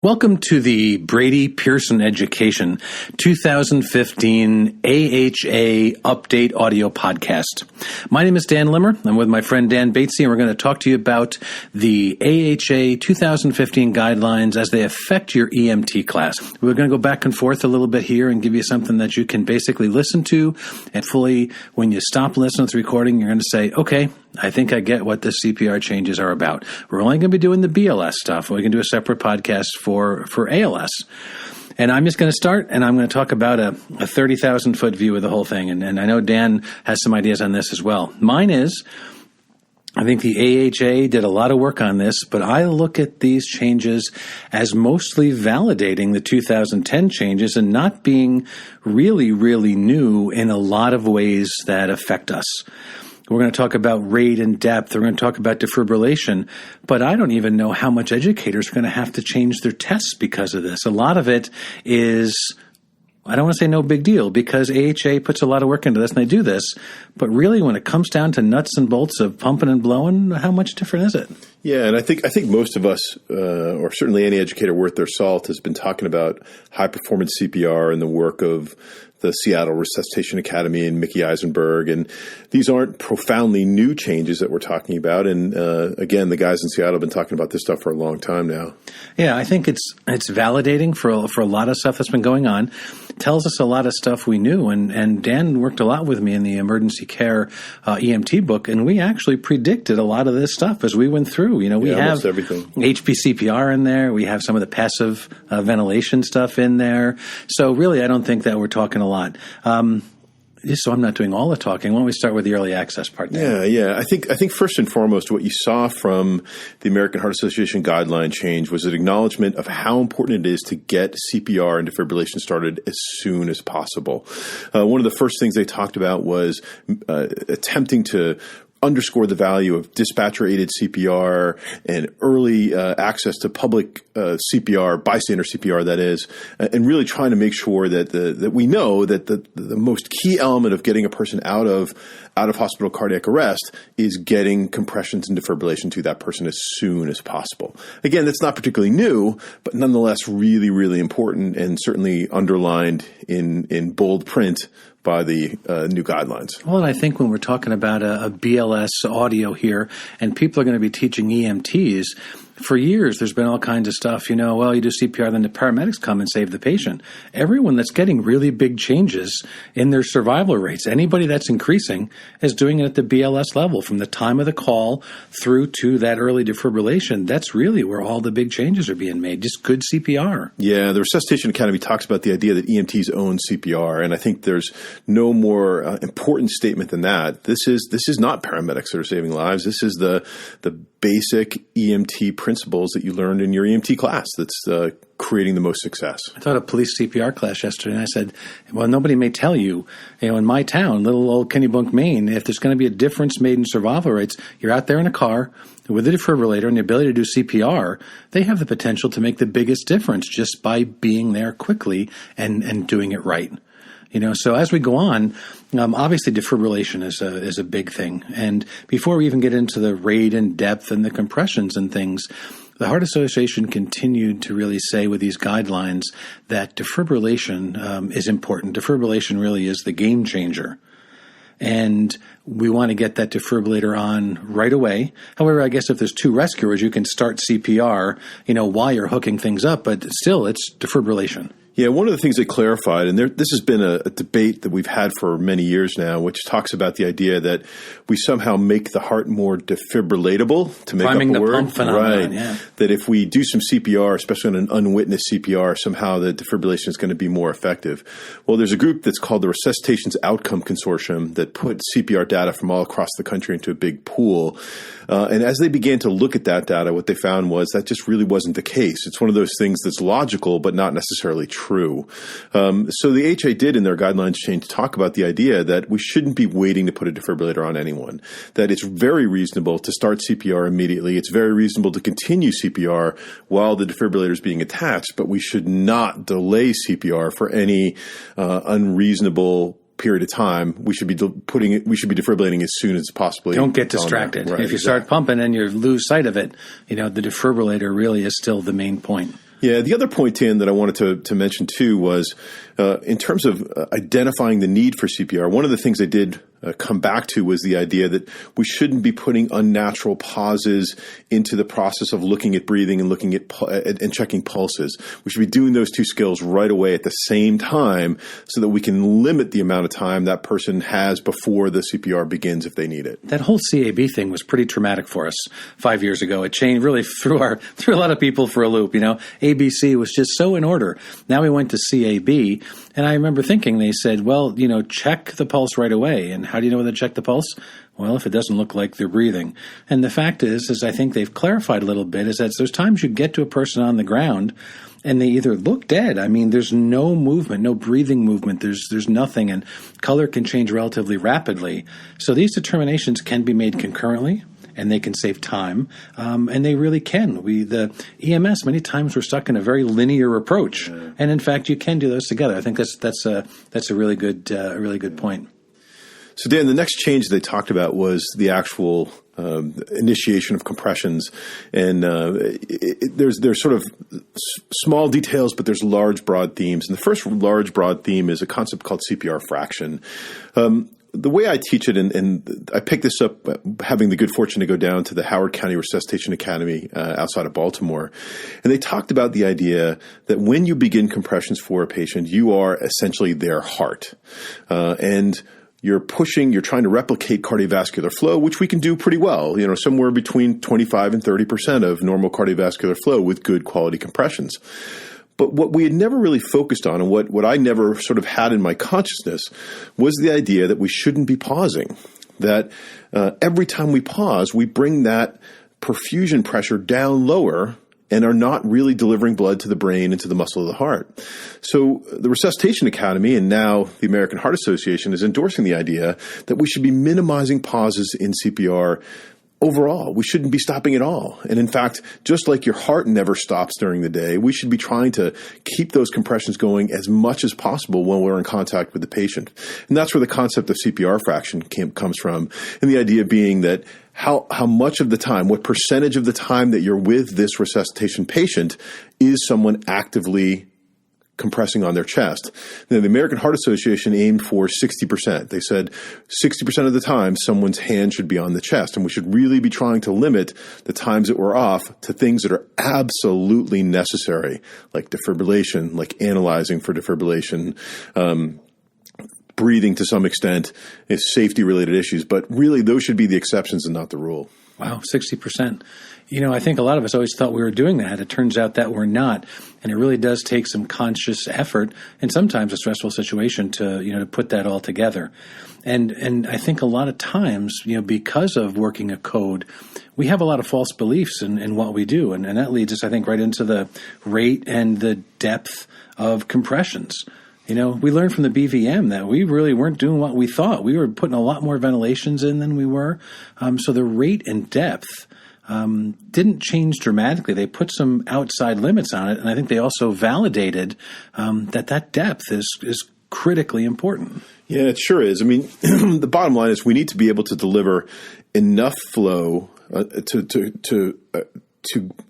Welcome to the Brady Pearson Education 2015 AHA Update Audio Podcast. My name is Dan Limmer. I'm with my friend Dan Batsie, and we're going to talk to you about the AHA 2015 guidelines as they affect your EMT class. We're going to go back and forth a little bit here and give you something that you can basically listen to, and fully, when you stop listening to the recording, you're going to say, okay, I think I get what the CPR changes are about. We're only going to be doing the BLS stuff. We can do a separate podcast for ALS. And I'm just going to start, and I'm going to talk about a 30,000-foot view of the whole thing. And I know Dan has some ideas on this as well. Mine is, I think the AHA did a lot of work on this, but I look at these changes as mostly validating the 2010 changes and not being really, really new in a lot of ways that affect us. We're going to talk about rate and depth. We're going to talk about defibrillation. But I don't even know how much educators are going to have to change their tests because of this. A lot of it is, I don't want to say no big deal, because AHA puts a lot of work into this and they do this. But really, when it comes down to nuts and bolts of pumping and blowing, how much different is it? Yeah, and I think most of us, or certainly any educator worth their salt, has been talking about high-performance CPR and the work of the Seattle Resuscitation Academy and Mickey Eisenberg. And these aren't profoundly new changes that we're talking about. And again, the guys in Seattle have been talking about this stuff for a long time now. Yeah, I think it's validating for a lot of stuff that's been going on. It tells us a lot of stuff we knew. And Dan worked a lot with me in the emergency care EMT book, and we actually predicted a lot of this stuff as we went through. You know, we have everything. HP CPR in there. We have some of the passive ventilation stuff in there. So really, I don't think that we're talking a lot. Just so I'm not doing all the talking, why don't we start with the early access part there? Yeah. I think first and foremost, what you saw from the American Heart Association guideline change was an acknowledgement of how important it is to get CPR and defibrillation started as soon as possible. One of the first things they talked about was attempting to underscore the value of dispatcher-aided CPR and early access to public CPR, bystander CPR, that is, and really trying to make sure that we know that the most key element of getting a person out of hospital cardiac arrest is getting compressions and defibrillation to that person as soon as possible. Again, that's not particularly new, but nonetheless really, really important, and certainly underlined in bold print by the new guidelines. Well, and I think when we're talking about a BLS audio here, and people are going to be teaching EMTs, for years there's been all kinds of stuff, you do CPR, then the paramedics come and save the patient. Everyone that's getting really big changes in their survival rates, anybody that's increasing, is doing it at the BLS level, from the time of the call through to that early defibrillation. That's really where all the big changes are being made, just good CPR. Yeah, the Resuscitation Academy talks about the idea that EMTs own CPR, and I think there's no more important statement than that. This is not paramedics that are saving lives. This is the basic EMT principles that you learned in your EMT class that's creating the most success. I taught a police CPR class yesterday, and I said, well, nobody may tell you, in my town, little old Kennebunk, Maine, if there's going to be a difference made in survival rates, you're out there in a car with a defibrillator and the ability to do CPR, they have the potential to make the biggest difference just by being there quickly and doing it right. So as we go on, obviously defibrillation is a big thing. And before we even get into the rate and depth and the compressions and things, the Heart Association continued to really say with these guidelines that defibrillation is important. Defibrillation really is the game changer. And we want to get that defibrillator on right away. However, I guess if there's two rescuers, you can start CPR, while you're hooking things up, but still it's defibrillation. Yeah, one of the things they clarified, and this has been a debate that we've had for many years now, which talks about the idea that we somehow make the heart more defibrillatable, to make Priming up a the word. Pump phenomenon, right. Yeah. That if we do some CPR, especially on an unwitnessed CPR, somehow the defibrillation is going to be more effective. Well, there's a group that's called the Resuscitation's Outcome Consortium that put CPR data from all across the country into a big pool. And as they began to look at that data, what they found was that just really wasn't the case. It's one of those things that's logical, but not necessarily true. So the AHA did in their guidelines change talk about the idea that we shouldn't be waiting to put a defibrillator on anyone, that it's very reasonable to start CPR immediately. It's very reasonable to continue CPR while the defibrillator is being attached, but we should not delay CPR for any unreasonable period of time. We should be defibrillating as soon as possible. Don't get distracted. Right, if you start pumping and you lose sight of it, the defibrillator really is still the main point. Yeah, the other point, Dan, that I wanted to mention too was in terms of identifying the need for CPR, one of the things I did come back to was the idea that we shouldn't be putting unnatural pauses into the process of looking at breathing and looking at and checking pulses. We should be doing those two skills right away at the same time so that we can limit the amount of time that person has before the CPR begins if they need it. That whole CAB thing was pretty traumatic for us 5 years ago. It changed, really threw a lot of people for a loop. ABC was just so in order. Now we went to CAB, and I remember thinking, they said, well, check the pulse right away. And how do you know whether to check the pulse? Well, if it doesn't look like they're breathing. And the fact is I think they've clarified a little bit, is that there's times you get to a person on the ground and they either look dead. I mean, there's no movement, no breathing movement. There's nothing, and color can change relatively rapidly. So these determinations can be made concurrently, and they can save time, and they really can. The EMS, many times we're stuck in a very linear approach, and in fact, you can do those together. I think that's a really good point. So, Dan, the next change they talked about was the actual initiation of compressions, and there's sort of small details, but there's large, broad themes. And the first large, broad theme is a concept called CPR fraction. The way I teach it, and I picked this up having the good fortune to go down to the Howard County Resuscitation Academy outside of Baltimore, and they talked about the idea that when you begin compressions for a patient, you are essentially their heart, and you're trying to replicate cardiovascular flow, which we can do pretty well, somewhere between 25 and 30% of normal cardiovascular flow with good quality compressions. But what we had never really focused on, and what I never sort of had in my consciousness, was the idea that we shouldn't be pausing. That every time we pause, we bring that perfusion pressure down lower and are not really delivering blood to the brain and to the muscle of the heart. So the Resuscitation Academy, and now the American Heart Association, is endorsing the idea that we should be minimizing pauses in CPR overall. We shouldn't be stopping at all. And in fact, just like your heart never stops during the day, we should be trying to keep those compressions going as much as possible when we're in contact with the patient. And that's where the concept of CPR fraction comes from. And the idea being that how much of the time, what percentage of the time that you're with this resuscitation patient is someone actively compressing on their chest. Now, the American Heart Association aimed for 60%. They said 60% of the time someone's hand should be on the chest, and we should really be trying to limit the times that we're off to things that are absolutely necessary, like defibrillation, like analyzing for defibrillation, breathing to some extent, is safety-related issues. But really, those should be the exceptions and not the rule. Wow, 60%. I think a lot of us always thought we were doing that. It turns out that we're not. And it really does take some conscious effort and sometimes a stressful situation to put that all together. And I think a lot of times, because of working a code, we have a lot of false beliefs in what we do. And that leads us, I think, right into the rate and the depth of compressions. We learned from the BVM that we really weren't doing what we thought. We were putting a lot more ventilations in than we were. So the rate and depth didn't change dramatically. They put some outside limits on it, and I think they also validated that depth is critically important. Yeah, it sure is. I mean, the bottom line is we need to be able to deliver enough flow to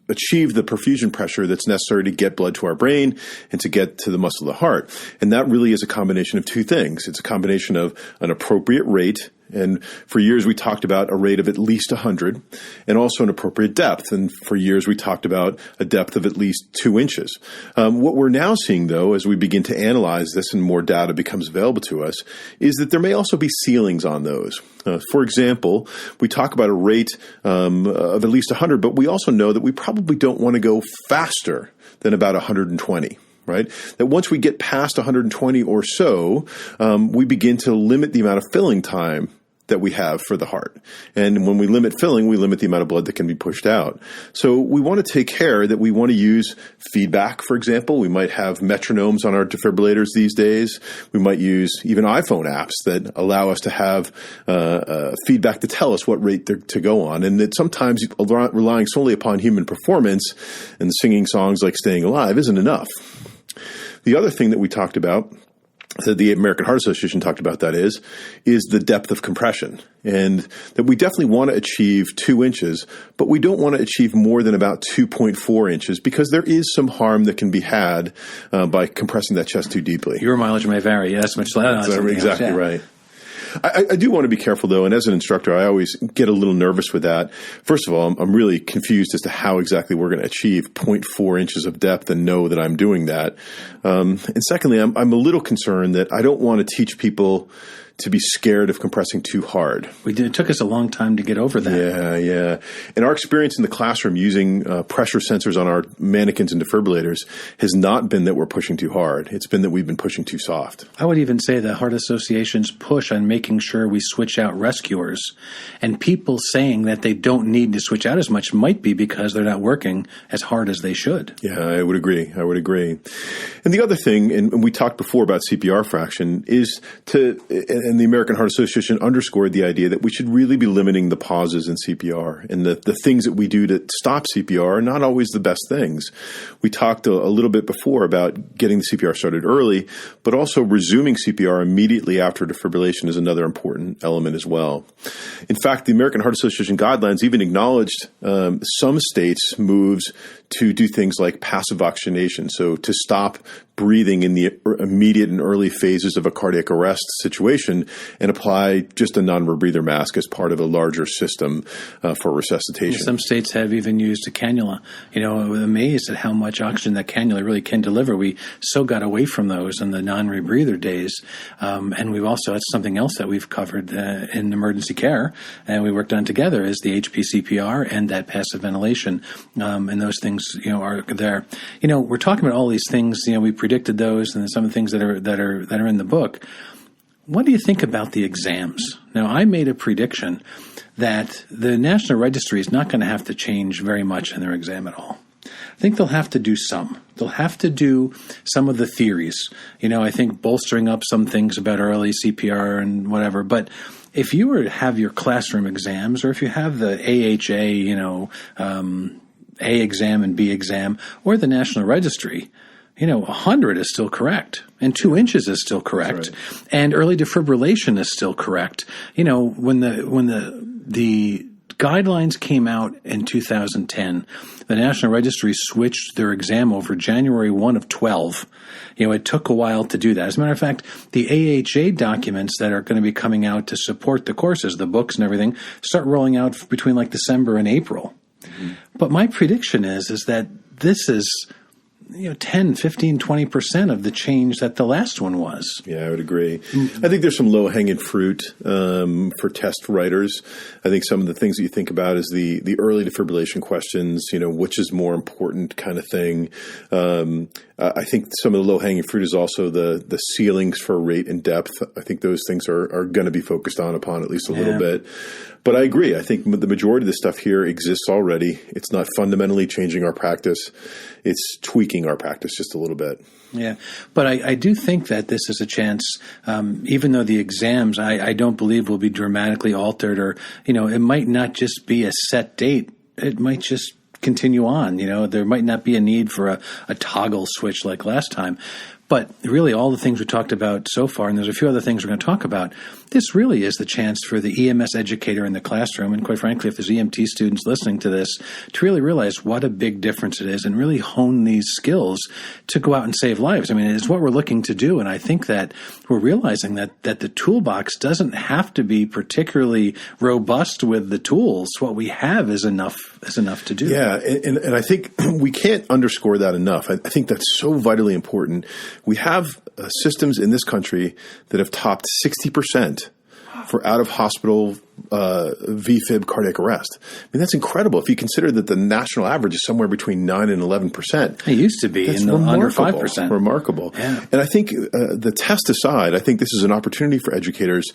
achieve the perfusion pressure that's necessary to get blood to our brain and to get to the muscle of the heart. And that really is a combination of two things. It's a combination of an appropriate rate, and for years we talked about a rate of at least 100, and also an appropriate depth. And for years we talked about a depth of at least 2 inches. What we're now seeing, though, as we begin to analyze this and more data becomes available to us, is that there may also be ceilings on those. For example, we talk about a rate of at least 100, but we also know that we probably don't want to go faster than about 120. Right? That once we get past 120 or so, we begin to limit the amount of filling time that we have for the heart. And when we limit filling, we limit the amount of blood that can be pushed out. So we want to take care that we want to use feedback, for example. We might have metronomes on our defibrillators these days. We might use even iPhone apps that allow us to have feedback to tell us what rate to go on. And that sometimes relying solely upon human performance and singing songs like Staying Alive isn't enough. The other thing that we talked about the American Heart Association talked about that is the depth of compression. And that we definitely want to achieve 2 inches, but we don't want to achieve more than about 2.4 inches because there is some harm that can be had by compressing that chest too deeply. Your mileage may vary, yes. That's exactly right. I do want to be careful, though, and as an instructor, I always get a little nervous with that. First of all, I'm really confused as to how exactly we're going to achieve 0.4 inches of depth and know that I'm doing that. And secondly, I'm a little concerned that I don't want to teach people to be scared of compressing too hard. It took us a long time to get over that. Yeah. And our experience in the classroom using pressure sensors on our mannequins and defibrillators has not been that we're pushing too hard. It's been that we've been pushing too soft. I would even say the Heart Association's push on making sure we switch out rescuers and people saying that they don't need to switch out as much might be because they're not working as hard as they should. Yeah, I would agree. And the other thing, and we talked before about CPR fraction, is and the American Heart Association underscored the idea that we should really be limiting the pauses in CPR, and the things that we do to stop CPR are not always the best things. We talked a little bit before about getting the CPR started early, but also resuming CPR immediately after defibrillation is another important element as well. In fact, the American Heart Association guidelines even acknowledged some states' moves to do things like passive oxygenation, so to stop breathing in the immediate and early phases of a cardiac arrest situation and apply just a non-rebreather mask as part of a larger system for resuscitation. Some states have even used a cannula. I'm amazed at how much oxygen that cannula really can deliver. We so got away from those in the non-rebreather days. And we've also, that's something else that we've covered in emergency care, and we worked on together, is the HPCPR and that passive ventilation. And those things, are there. We're talking about all these things, we predicted those and some of the things that are in the book. What do you think about the exams? Now, I made a prediction that the National Registry is not going to have to change very much in their exam at all. I think they'll have to do some. They'll have to do some of the theories. I think bolstering up some things about early CPR and whatever. But if you were to have your classroom exams, or if you have the AHA, A exam and B exam, or the National Registry, 100 is still correct, and 2 inches is still correct, right. And early defibrillation is still correct. When the guidelines came out in 2010, the National Registry switched their exam over January 1 of 12. It took a while to do that. As a matter of fact, the AHA documents that are going to be coming out to support the courses, the books and everything, start rolling out between December and April. Mm-hmm. But my prediction is that this is 10, 15, 20% of the change that the last one was. Yeah, I would agree. Mm-hmm. I think there's some low-hanging fruit for test writers. I think some of the things that you think about is the early defibrillation questions, which is more important kind of thing. I think some of the low-hanging fruit is also the ceilings for rate and depth. I think those things are going to be focused upon at least a little bit. But I agree. I think the majority of the stuff here exists already. It's not fundamentally changing our practice. It's tweaking our practice just a little bit. Yeah, but I do think that this is a chance, even though the exams I don't believe will be dramatically altered, or, it might not just be a set date. It might just continue on. There might not be a need for a toggle switch like last time. But really all the things we talked about so far, and there's a few other things we're going to talk about, this really is the chance for the EMS educator in the classroom, and quite frankly, if there's EMT students listening to this, to really realize what a big difference it is and really hone these skills to go out and save lives. I mean, it's what we're looking to do, and I think that we're realizing that the toolbox doesn't have to be particularly robust with the tools. What we have is enough to do. Yeah, and I think we can't underscore that enough. I think that's so vitally important. We have systems in this country that have topped 60% for out-of-hospital VFib cardiac arrest. I mean, that's incredible. If you consider that the national average is somewhere between 9 and 11%. It used to be under 5%. Remarkable. Yeah. And I think the test aside, I think this is an opportunity for educators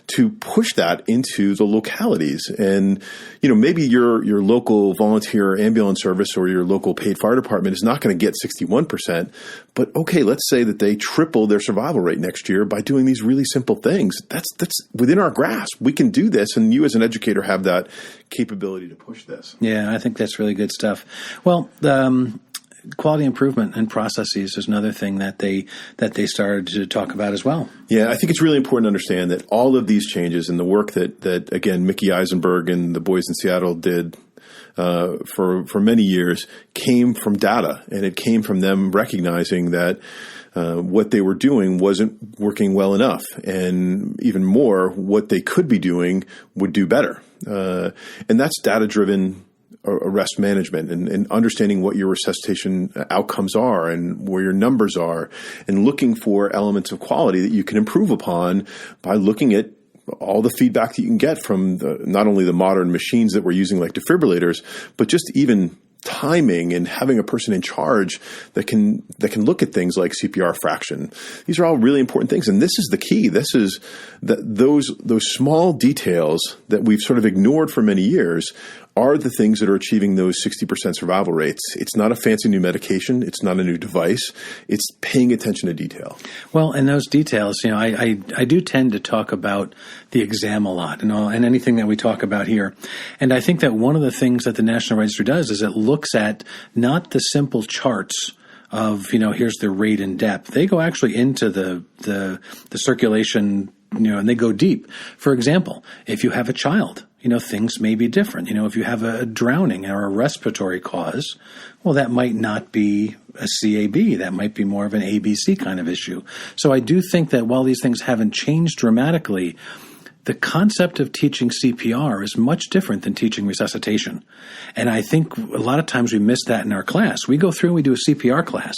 to push that into the localities. And, maybe your local volunteer ambulance service or your local paid fire department is not going to get 61%. But okay, let's say that they triple their survival rate next year by doing these really simple things. That's within our grasp. We can do this. And you as an educator have that capability to push this. Yeah, I think that's really good stuff. Well, quality improvement and processes is another thing that they started to talk about as well. Yeah, I think it's really important to understand that all of these changes and the work that again, Mickey Eisenberg and the boys in Seattle did for many years came from data, and it came from them recognizing that what they were doing wasn't working well enough, and even more, what they could be doing would do better. And that's data-driven arrest management and understanding what your resuscitation outcomes are and where your numbers are, and looking for elements of quality that you can improve upon by looking at all the feedback that you can get from not only the modern machines that we're using like defibrillators, but just even timing and having a person in charge that can look at things like CPR fraction. These are all really important things, and this is the key. This is those small details that we've sort of ignored for many years are the things that are achieving those 60% survival rates. It's not a fancy new medication. It's not a new device. It's paying attention to detail. Well, and those details, I do tend to talk about the exam a lot and anything that we talk about here. And I think that one of the things that the National Register does is it looks at not the simple charts of, here's the rate and depth. They go actually into the circulation, and they go deep. For example, if you have a child, things may be different. If you have a drowning or a respiratory cause, well, that might not be a CAB. That might be more of an ABC kind of issue. So I do think that while these things haven't changed dramatically, the concept of teaching CPR is much different than teaching resuscitation. And I think a lot of times we miss that in our class. We go through and we do a CPR class.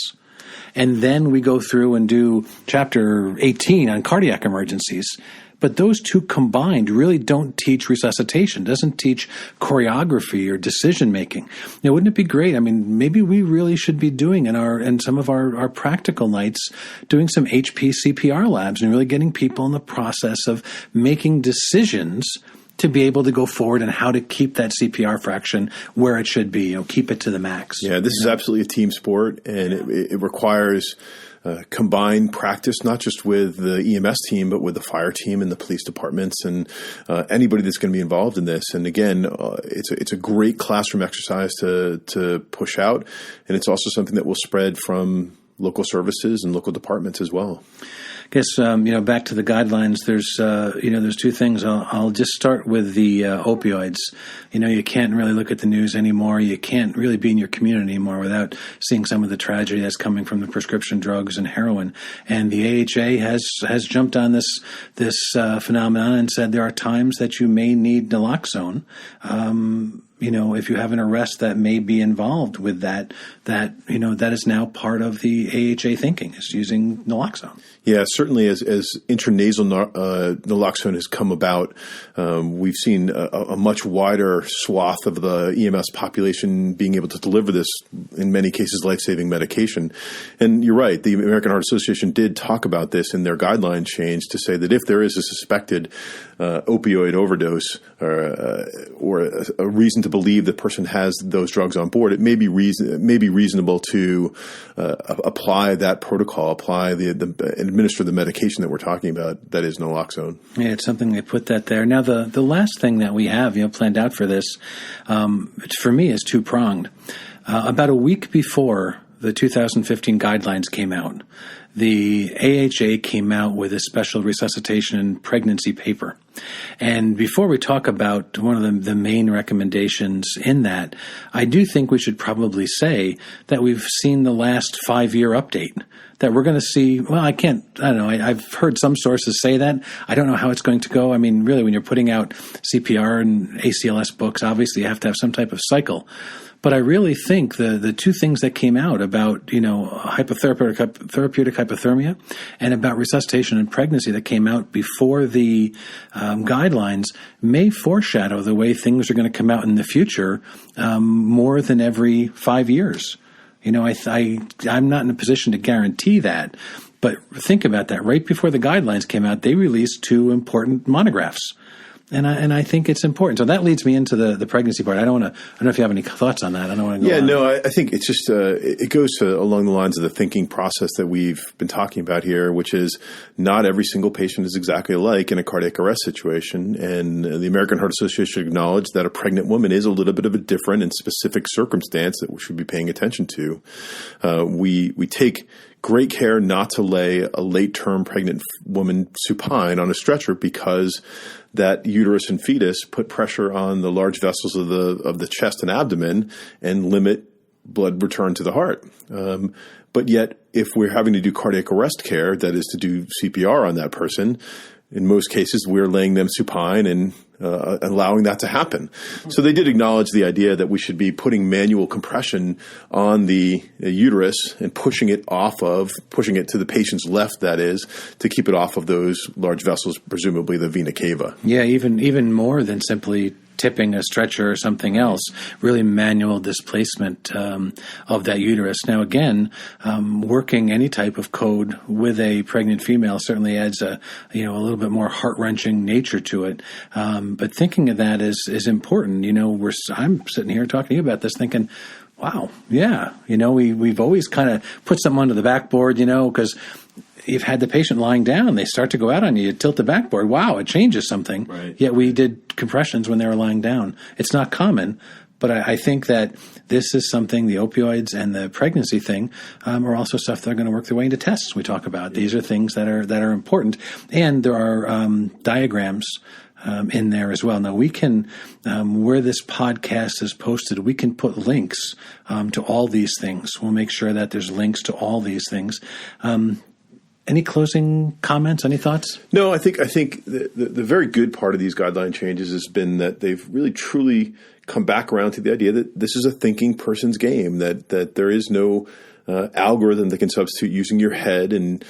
And then we go through and do chapter 18 on cardiac emergencies. But those two combined really don't teach resuscitation, doesn't teach choreography or decision-making. Wouldn't it be great? Maybe we really should be doing in some of our practical nights, doing some HP CPR labs and really getting people in the process of making decisions to be able to go forward and how to keep that CPR fraction where it should be, keep it to the max. Yeah, this is absolutely a team sport, and it requires combined practice, not just with the EMS team, but with the fire team and the police departments and anybody that's going to be involved in this. And again, it's a great classroom exercise to push out, and it's also something that will spread from local services and local departments as well. I guess, back to the guidelines, there's two things. I'll just start with the opioids. You can't really look at the news anymore. You can't really be in your community anymore without seeing some of the tragedy that's coming from the prescription drugs and heroin. And the AHA has jumped on this phenomenon and said there are times that you may need naloxone. If you have an arrest that may be involved with that is now part of the AHA thinking, is using naloxone. Yeah, certainly as intranasal naloxone has come about, we've seen a much wider swath of the EMS population being able to deliver this, in many cases, life-saving medication. And you're right, the American Heart Association did talk about this in their guideline change to say that if there is a suspected opioid overdose or a reason to believe the person has those drugs on board, it may be reasonable to apply that protocol, administer the medication that we're talking about, that is naloxone. Yeah, it's something they put that there. Now, the last thing that we have planned out for this, for me, is two-pronged. About a week before the 2015 guidelines came out, the AHA came out with a special resuscitation and pregnancy paper. And before we talk about one of the main recommendations in that, I do think we should probably say that we've seen the last 5-year update, that we're going to see, I don't know, I've heard some sources say that. I don't know how it's going to go. Really, when you're putting out CPR and ACLS books, obviously you have to have some type of cycle. But I really think the two things that came out about, therapeutic hypothermia and about resuscitation and pregnancy that came out before the guidelines may foreshadow the way things are going to come out in the future more than every 5 years. I'm not in a position to guarantee that, but think about that. Right before the guidelines came out, they released 2 important monographs. And I think it's important. So that leads me into the pregnancy part. I don't know if you have any thoughts on that. I don't want to go on. No, I think it's just it goes along the lines of the thinking process that we've been talking about here, which is not every single patient is exactly alike in a cardiac arrest situation. And the American Heart Association acknowledged that a pregnant woman is a little bit of a different and specific circumstance that we should be paying attention to. We take great care not to lay a late-term pregnant woman supine on a stretcher because that uterus and fetus put pressure on the large vessels of the chest and abdomen and limit blood return to the heart. But yet, if we're having to do cardiac arrest care, that is to do CPR on that person, in most cases, we're laying them supine and allowing that to happen. So they did acknowledge the idea that we should be putting manual compression on the uterus and pushing it to the patient's left, that is, to keep it off of those large vessels, presumably the vena cava. Yeah, even more than simply tipping a stretcher or something else, really manual displacement of that uterus. Now, again, working any type of code with a pregnant female certainly adds a little bit more heart-wrenching nature to it. But thinking of that is important. I'm sitting here talking to you about this thinking, wow, yeah, we've always kind of put something onto the backboard, because you've had the patient lying down, they start to go out on you, you tilt the backboard, wow, it changes something. Right. Yet we did compressions when they were lying down. It's not common, but I think that this is something, the opioids and the pregnancy thing are also stuff that are going to work their way into tests we talk about. These are things that are important. And there are diagrams in there as well. Now we can, where this podcast is posted, we can put links to all these things. We'll make sure that there's links to all these things. Any closing comments? Any thoughts? No, I think the very good part of these guideline changes has been that they've really truly come back around to the idea that this is a thinking person's game, that there is no algorithm that can substitute using your head and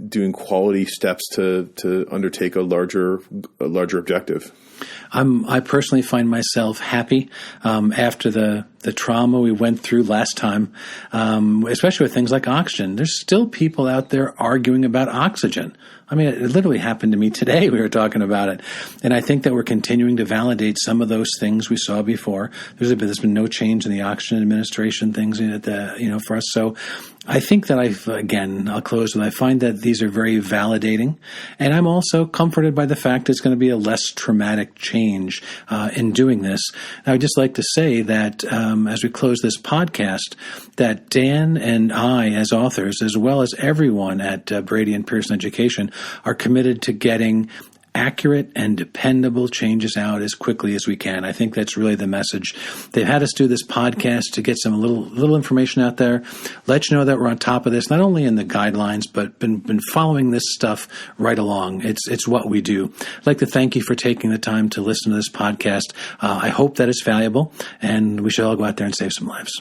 doing quality steps to undertake a larger objective. I personally find myself happy after the trauma we went through last time, especially with things like oxygen. There's still people out there arguing about oxygen. I mean, it literally happened to me today. We were talking about it. And I think that we're continuing to validate some of those things we saw before. There's been no change in the oxygen administration things for us. So I think that I'll close with, I find that these are very validating. And I'm also comforted by the fact it's going to be a less traumatic change in doing this. And I would just like to say that as we close this podcast, that Dan and I as authors, as well as everyone at Brady and Pearson Education, are committed to getting accurate and dependable changes out as quickly as we can. I think that's really the message. They've had us do this podcast to get some little information out there, let you know that we're on top of this, not only in the guidelines, but been following this stuff right along. It's what we do. I'd like to thank you for taking the time to listen to this podcast. I hope that it's valuable, and we should all go out there and save some lives.